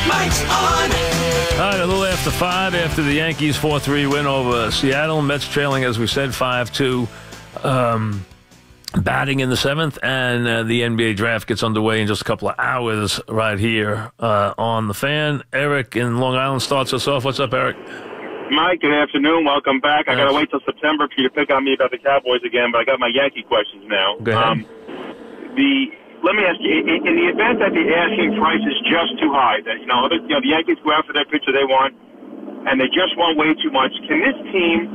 Mike's on. All right, a little after 5 after the Yankees 4-3 win over Seattle. Mets trailing, as we said, 5-2. Batting in the 7th, and the NBA draft gets underway in just a couple of hours right here on the Fan. Eric in Long Island starts us off. What's up, Eric? Mike, good afternoon. Welcome back. I got to wait till September for you to pick on me about the Cowboys again, but I got my Yankee questions now. Go ahead. Let me ask you, in the event that the asking price is just too high, that the Yankees go out for their pitcher they want, and they just want way too much, can this team,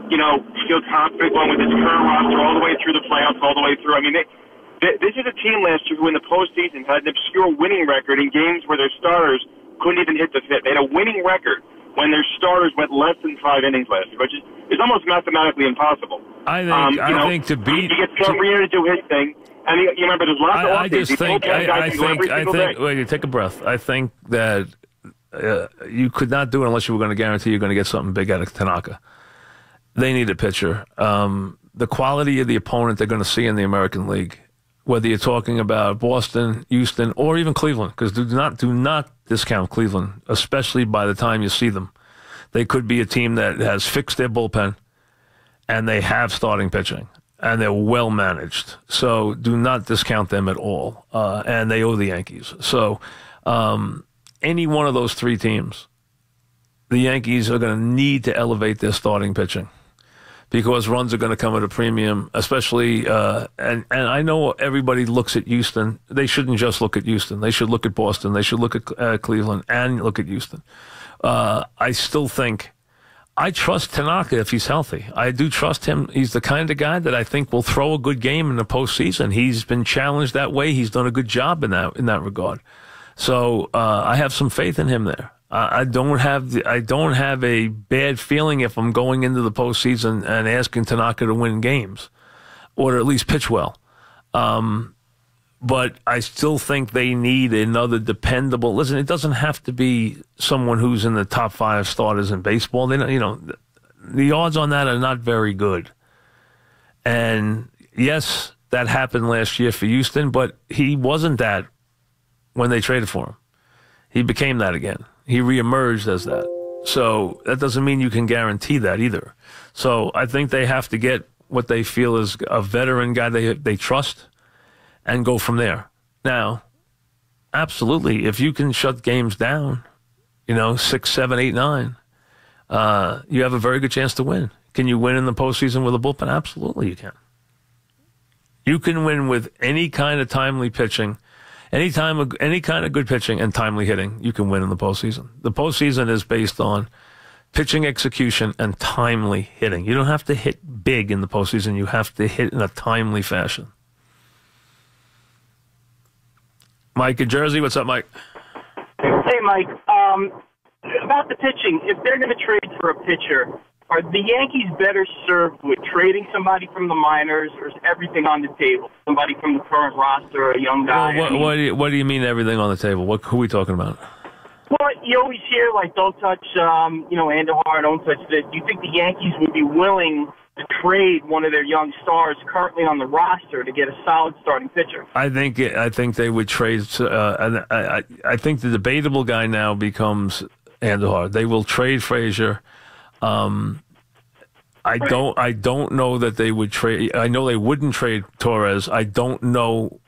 feel confident going with its current roster all the way through the playoffs, all the way through? I mean, this is a team last year who in the postseason had an obscure winning record in games where their starters couldn't even hit the fifth. They had a winning record when their starters went less than 5 innings last year, which is almost mathematically impossible. I think to beat... You get Frazier to do his thing. And you remember, there's lots of wait, take a breath. I think that you could not do it unless you were going to guarantee you're going to get something big out of Tanaka. They need a pitcher. The quality of the opponent they're going to see in the American League, whether you're talking about Boston, Houston, or even Cleveland, because do not discount Cleveland, especially by the time you see them. They could be a team that has fixed their bullpen, and they have starting pitching. And they're well managed, so do not discount them at all. And they owe the Yankees. So any one of those 3 teams, the Yankees are going to need to elevate their starting pitching because runs are going to come at a premium, especially, and I know everybody looks at Houston. They shouldn't just look at Houston. They should look at Boston. They should look at Cleveland and look at Houston. I still think... I trust Tanaka if he's healthy. I do trust him. He's the kind of guy that I think will throw a good game in the postseason. He's been challenged that way. He's done a good job in that regard. So I have some faith in him there. I don't have a bad feeling if I'm going into the postseason and asking Tanaka to win games or to at least pitch well. But I still think they need another dependable. Listen, it doesn't have to be someone who's in the top 5 starters in baseball. The odds on that are not very good. And yes, that happened last year for Houston, but he wasn't that when they traded for him. He became that again. He reemerged as that. So that doesn't mean you can guarantee that either. So I think they have to get what they feel is a veteran guy they trust. And go from there. Now, absolutely, if you can shut games down, 6, 7, 8, 9, you have a very good chance to win. Can you win in the postseason with a bullpen? Absolutely, you can. You can win with any kind of timely pitching, any kind of good pitching and timely hitting. You can win in the postseason. The postseason is based on pitching execution and timely hitting. You don't have to hit big in the postseason. You have to hit in a timely fashion. Mike in Jersey. What's up, Mike? Hey, Mike. About the pitching, if they're going to trade for a pitcher, are the Yankees better served with trading somebody from the minors, or is everything on the table? Somebody from the current roster, a young guy? Well, what do you mean everything on the table? Who are we talking about? Well, you always hear, don't touch, Andujar, don't touch this. Do you think the Yankees would be willing to trade one of their young stars currently on the roster to get a solid starting pitcher? I think they would trade. I think the debatable guy now becomes Andujar. They will trade Frazier. I don't know that they would trade. I know they wouldn't trade Torres. I don't know.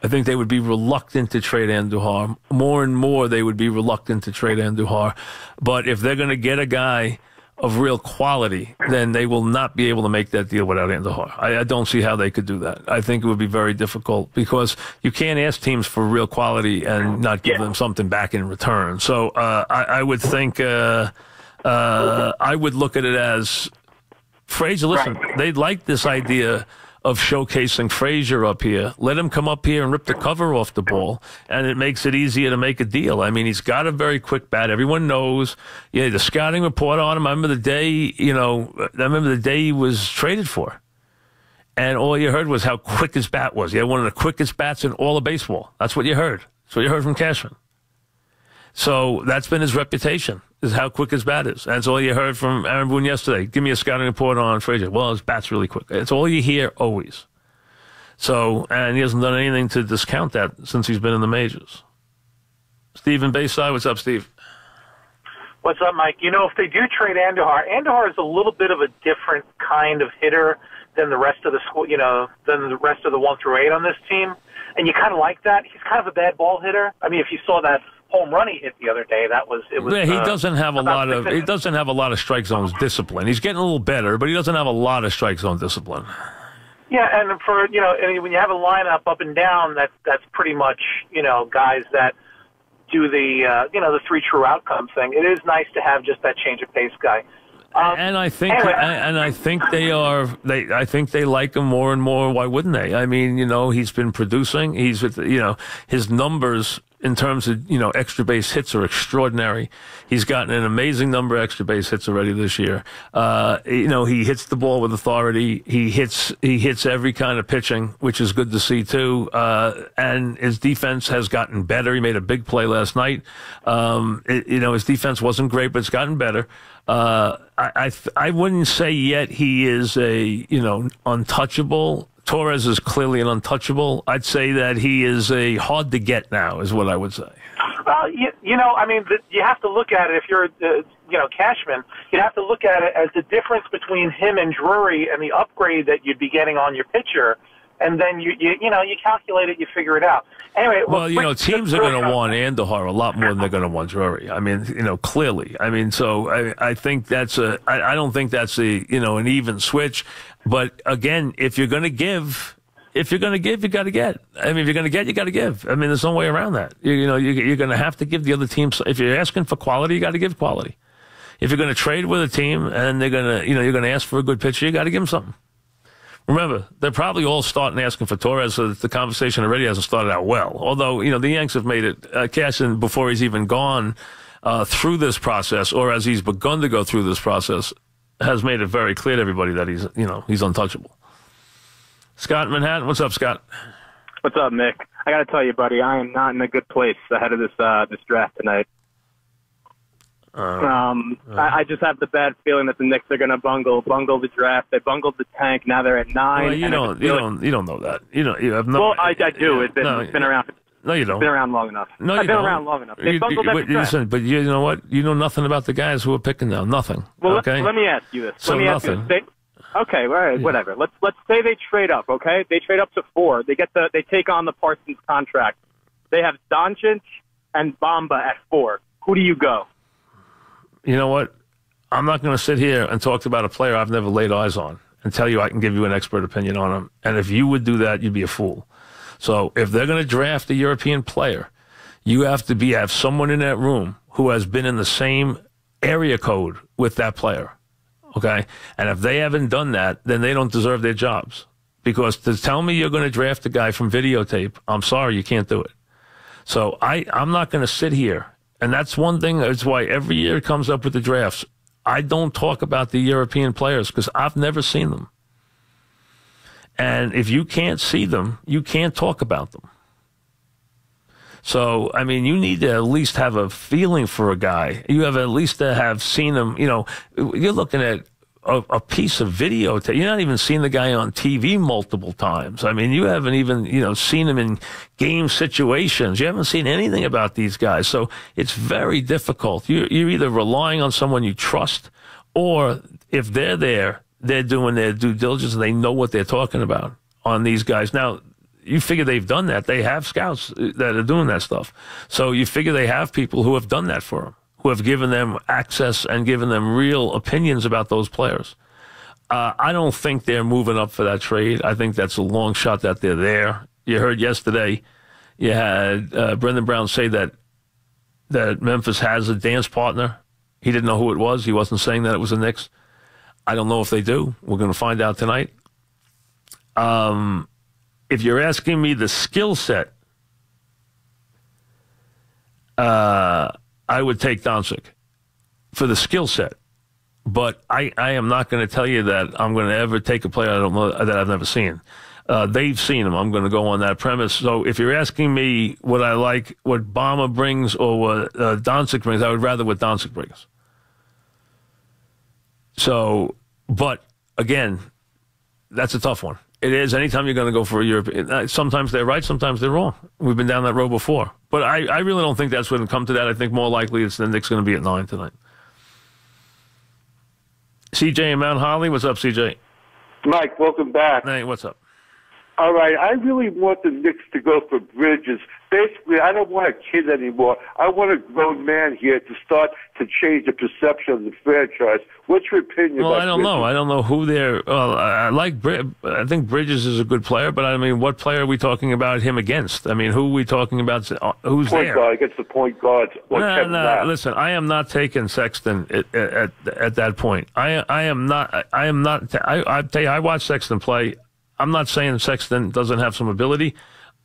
I think they would be reluctant to trade Andujar. More and more, they would be reluctant to trade Andujar. But if they're going to get a guy of real quality, then they will not be able to make that deal without Andujar. I don't see how they could do that. I think it would be very difficult because you can't ask teams for real quality and not give them something back in return. So I would think I would look at it as Frazier. Listen, they like this idea of showcasing Frazier up here. Let him come up here and rip the cover off the ball, and it makes it easier to make a deal. I mean, he's got a very quick bat. Everyone knows. Yeah, the scouting report on him. I remember the day he was traded for, and all you heard was how quick his bat was. He had one of the quickest bats in all of baseball. That's what you heard. That's what you heard from Cashman. So that's been his reputation, is how quick his bat is. That's all you heard from Aaron Boone yesterday. Give me a scouting report on Frazier. Well, his bat's really quick. It's all you hear always. So, and he hasn't done anything to discount that since he's been in the majors. Steve in Bayside. What's up, Steve? What's up, Mike? You know, if they do trade Andujar is a little bit of a different kind of hitter than the rest of the school, than the rest of the 1 through 8 on this team, and you kind of like that. He's kind of a bad ball hitter. I mean, if you saw that home run he hit the other day, he doesn't have a lot of strike zones discipline. He's getting a little better, but he doesn't have a lot of strike zone discipline. Yeah, and when you have a lineup up and down, that's pretty much guys that do the 3 true outcome thing. It is nice to have just that change of pace guy. And I think, I think they like him more and more. Why wouldn't they? I mean, he's been producing. He's with, his numbers in terms of, extra base hits are extraordinary. He's gotten an amazing number of extra base hits already this year. He hits the ball with authority. He hits every kind of pitching, which is good to see too. And his defense has gotten better. He made a big play last night. His defense wasn't great, but it's gotten better. I wouldn't say yet he is a, untouchable. Torres is clearly an untouchable. I'd say that he is a hard to get now, is what I would say. Well, you have to look at it. If you're, Cashman, you have to look at it as the difference between him and Drury and the upgrade that you'd be getting on your pitcher. And then you calculate it, you figure it out. Anyway, teams are going to want Andujar a lot more than they're going to want Drury. I mean, clearly. I mean, so I think that's I don't think that's an even switch. But again, if you're going to give, you got to get. I mean, if you're going to get, you got to give. I mean, there's no way around that. You're going to have to give the other team. If you're asking for quality, you got to give quality. If you're going to trade with a team and they're going to, you're going to ask for a good pitcher, you got to give them something. Remember, they're probably all starting asking for Torres, so that the conversation already hasn't started out well. Although, the Yanks have made it, Cashman, before he's even gone through this process, or as he's begun to go through this process, has made it very clear to everybody that he's untouchable. Scott in Manhattan. What's up, Scott? What's up, Nick? I got to tell you, buddy, I am not in a good place ahead of this draft tonight. I just have the bad feeling that the Knicks are going to bungle the draft. They bungled the tank. Now they're at 9. Well, you don't know that. You have no. Well, I do. It's been around. No, you don't. It's been around long enough. No, I've been around long enough. They bungled every draft. Listen, but you know what? You know nothing about the guys who are picking now. Nothing. Well, okay. Let me ask you this. So nothing. Okay, all right, whatever. Let's say they trade up. Okay, they trade up to 4. They take on the Parsons contract. They have Doncic and Bamba at 4. Who do you go? You know what? I'm not going to sit here and talk about a player I've never laid eyes on and tell you I can give you an expert opinion on him. And if you would do that, you'd be a fool. So if they're going to draft a European player, you have to have someone in that room who has been in the same area code with that player. Okay? And if they haven't done that, then they don't deserve their jobs. Because to tell me you're going to draft a guy from videotape, I'm sorry, you can't do it. So I'm not going to sit here. And that's one thing. That's why every year it comes up with the drafts. I don't talk about the European players because I've never seen them. And if you can't see them, you can't talk about them. So, I mean, you need to at least have a feeling for a guy. You have at least to have seen him. You're looking at a piece of video. You're not even seeing the guy on TV multiple times. I mean, you haven't even, seen him in game situations. You haven't seen anything about these guys. So it's very difficult. You're either relying on someone you trust, or if they're there, they're doing their due diligence and they know what they're talking about on these guys. Now, you figure they've done that. They have scouts that are doing that stuff. So you figure they have people who have done that for them, who have given them access and given them real opinions about those players. I don't think they're moving up for that trade. I think that's a long shot that they're there. You heard yesterday, you had Brendan Brown say that Memphis has a dance partner. He didn't know who it was. He wasn't saying that it was the Knicks. I don't know if they do. We're going to find out tonight. If you're asking me the skill set, I would take Doncic for the skill set, but I am not going to tell you that I'm going to ever take a player I don't know that I've never seen. They've seen him. I'm going to go on that premise. So if you're asking me what I like, what Bama brings or what Doncic brings, I would rather what Doncic brings. So, but again, that's a tough one. It is. Anytime you're going to go for a European, sometimes they're right, sometimes they're wrong. We've been down that road before. But I really don't think that's going to come to that. I think more likely it's the Knicks going to be at 9 tonight. CJ in Mount Holly. What's up, CJ? Mike, welcome back. Hey, what's up? All right, I really want the Knicks to go for Bridges. Basically, I don't want a kid anymore. I want a grown man here to start to change the perception of the franchise. What's your opinion about I don't Bridges? know. I don't know who they're. Well, I think Bridges is a good player, but I mean, what player are we talking about him against? I mean, who are we talking about? Who's Point there? guard against the point guards. No. Listen, I am not taking Sexton at that point. I am not. I tell you, I watched Sexton play. I'm not saying Sexton doesn't have some ability.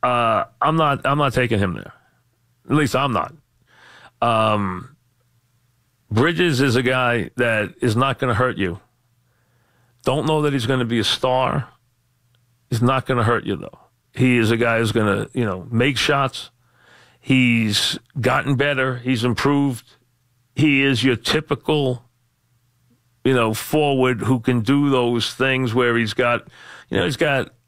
I'm not taking him there. At least I'm not. Bridges is a guy that is not going to hurt you. Don't know that he's going to be a star. He's not going to hurt you, though. He is a guy who's going to, make shots. He's gotten better. He's improved. He is your typical, forward who can do those things where he's got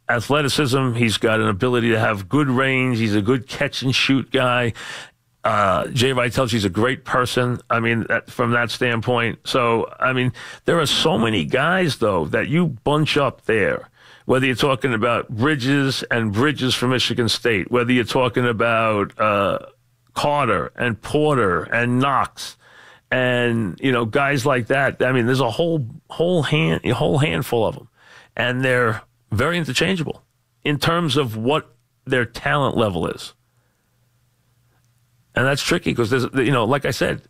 athleticism. He's got an ability to have good range. He's a good catch and shoot guy. Jay Wright tells you he's a great person. I mean, from that standpoint. So, I mean, there are so many guys, though, that you bunch up there, whether you're talking about Bridges from Michigan State, whether you're talking about Carter and Porter and Knox and, guys like that. I mean, there's a whole handful of them. And they're very interchangeable in terms of what their talent level is. And that's tricky because there's, like I said,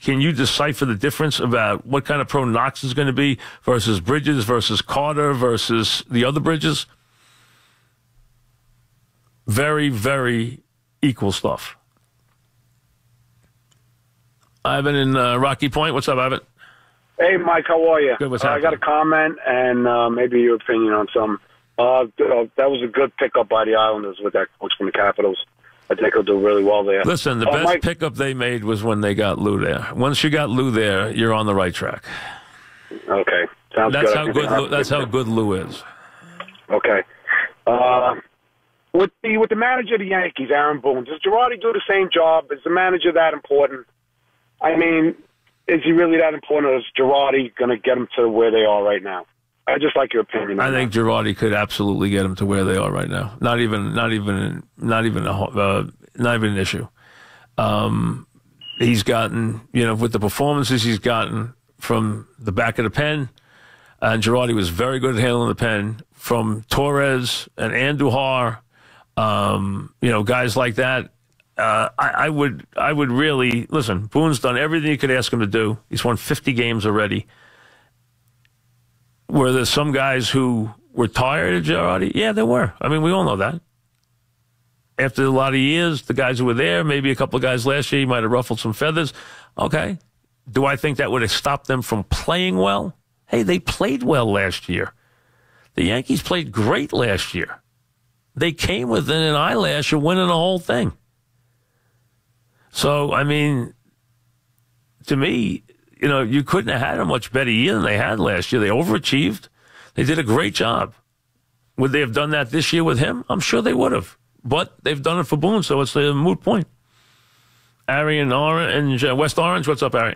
can you decipher the difference about what kind of pro Knox is going to be versus Bridges versus Carter versus the other Bridges? Very, very equal stuff. Ivan in Rocky Point. What's up, Ivan? Hey, Mike, how are you? Good, what's I got a comment and maybe your opinion on something. That was a good pickup by the Islanders with that coach from the Capitals. I think he'll do really well there. Listen, the best pickup they made was when they got Lou there. Once you got Lou there, you're on the right track. Okay, sounds good. That's how good Lou is. Okay. With the manager of the Yankees, Aaron Boone, does Girardi do the same job? Is the manager that important? I mean, is he really that important, or is Girardi going to get them to where they are right now? I just like your opinion. I think Girardi could absolutely get them to where they are right now. Not even an issue. He's gotten, with the performances he's gotten from the back of the pen, and Girardi was very good at handling the pen, from Torres and Andujar, guys like that. I would really listen. Boone's done everything you could ask him to do. He's won 50 games already. Were there some guys who were tired of Girardi? Yeah, there were. I mean, we all know that. After a lot of years, the guys who were there, maybe a couple of guys last year, he might have ruffled some feathers. Okay. Do I think that would have stopped them from playing well? Hey, they played well last year. The Yankees played great last year. They came within an eyelash of winning the whole thing. So, I mean, to me, you couldn't have had a much better year than they had last year. They overachieved. They did a great job. Would they have done that this year with him? I'm sure they would have. But they've done it for Boone, so it's a moot point. Ari in West Orange. What's up, Ari?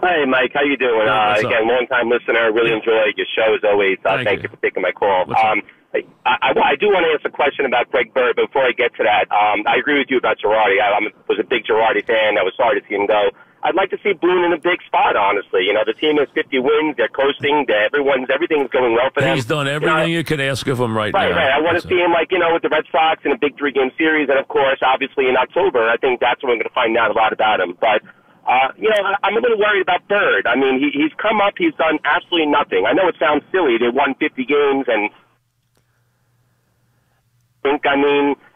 Hey, Mike. How you doing? Again, long-time listener. Really enjoy your show, as always. Thank you for taking my call. I do want to ask a question about Greg Bird. Before I get to that, I agree with you about Girardi. I was a big Girardi fan. I was sorry to see him go. I'd like to see Boone in a big spot, honestly. The team has 50 wins. They're coasting. Everything's going well for them. He's done everything you could ask of him right now. Right. I want to see him, with the Red Sox in a big 3-game series. And, of course, obviously in October, I think that's when we're going to find out a lot about him. But, I'm a little worried about Bird. I mean, he's come up. He's done absolutely nothing. I know it sounds silly. They won 50 games and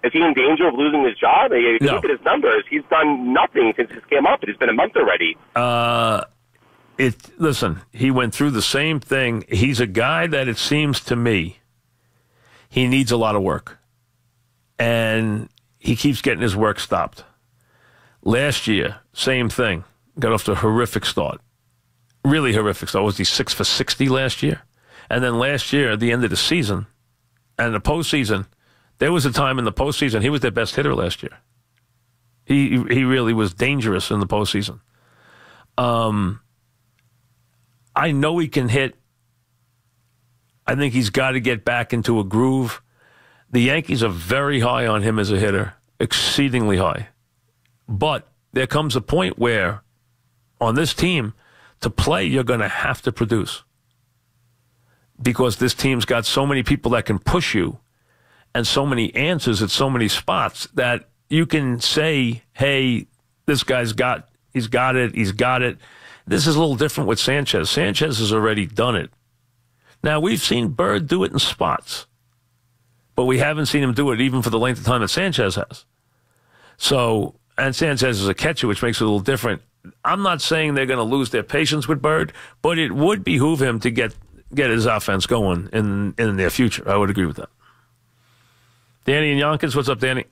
is he in danger of losing his job? If you look at his numbers, he's done nothing since he came up. It's been a month already. Listen, he went through the same thing. He's a guy that it seems to me he needs a lot of work. And he keeps getting his work stopped. Last year, same thing. Got off to a horrific start. Really horrific start. Was he 6 for 60 last year? And then last year, at the end of the season, And the postseason, there was a time in the postseason he was their best hitter last year. He really was dangerous in the postseason. I know he can hit. I think he's got to get back into a groove. The Yankees are very high on him as a hitter, exceedingly high. But there comes a point where on this team, to play, you're going to have to produce. Because this team's got so many people that can push you and so many answers at so many spots that you can say, hey, this guy's got it. This is a little different with Sanchez. Sanchez has already done it. Now, we've seen Bird do it in spots, but we haven't seen him do it even for the length of time that Sanchez has. So, and Sanchez is a catcher, which makes it a little different. I'm not saying they're going to lose their patience with Bird, but it would behoove him to get his offense going in the near future. I would agree with that. Danny and Yankees, what's up, Danny?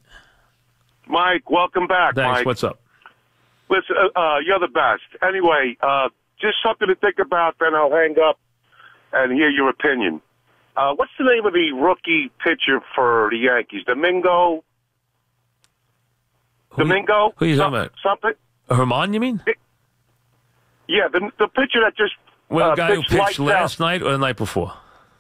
Mike, welcome back. Thanks. Mike. What's up? Listen, you're the best. Anyway, just something to think about, then I'll hang up and hear your opinion. What's the name of the rookie pitcher for the Yankees? Domingo? Who are you talking about? Something? Herman, you mean? Yeah, the pitcher that just the guy who pitched last out. night or the night before?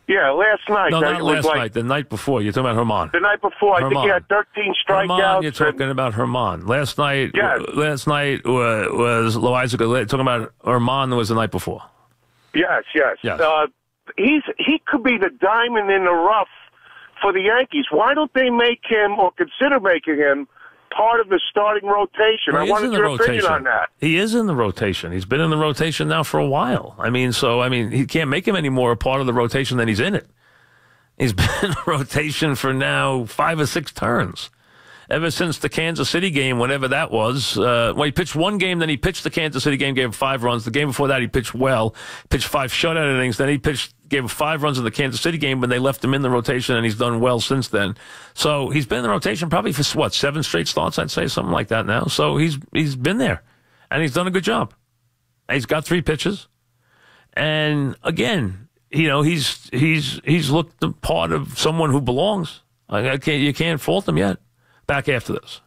Yeah, last night. No, not last night. The night before. You're talking about Herman. The night before. Herman. I think he had 13 strikeouts. Herman, you're talking about Herman. Last night was Loizaga. Talking about Herman was the night before. Yes. He could be the diamond in the rough for the Yankees. Why don't they make him or consider making him part of the starting rotation? Well, I wanted your opinion on that. He is in the rotation. He's been in the rotation now for a while. He can't make him any more a part of the rotation than he's in it. He's been in the rotation for now 5 or 6 turns. Ever since the Kansas City game, whenever that was. He pitched one game, then he pitched the Kansas City game, gave him 5 runs. The game before that, he pitched well, pitched 5 shutout innings. Then he gave him 5 runs in the Kansas City game when they left him in the rotation, and he's done well since then. So he's been in the rotation probably for, 7 straight starts, I'd say, something like that now. So he's been there, and he's done a good job. He's got 3 pitches. And, again, he's looked the part of someone who belongs. You can't fault him yet. Back after this.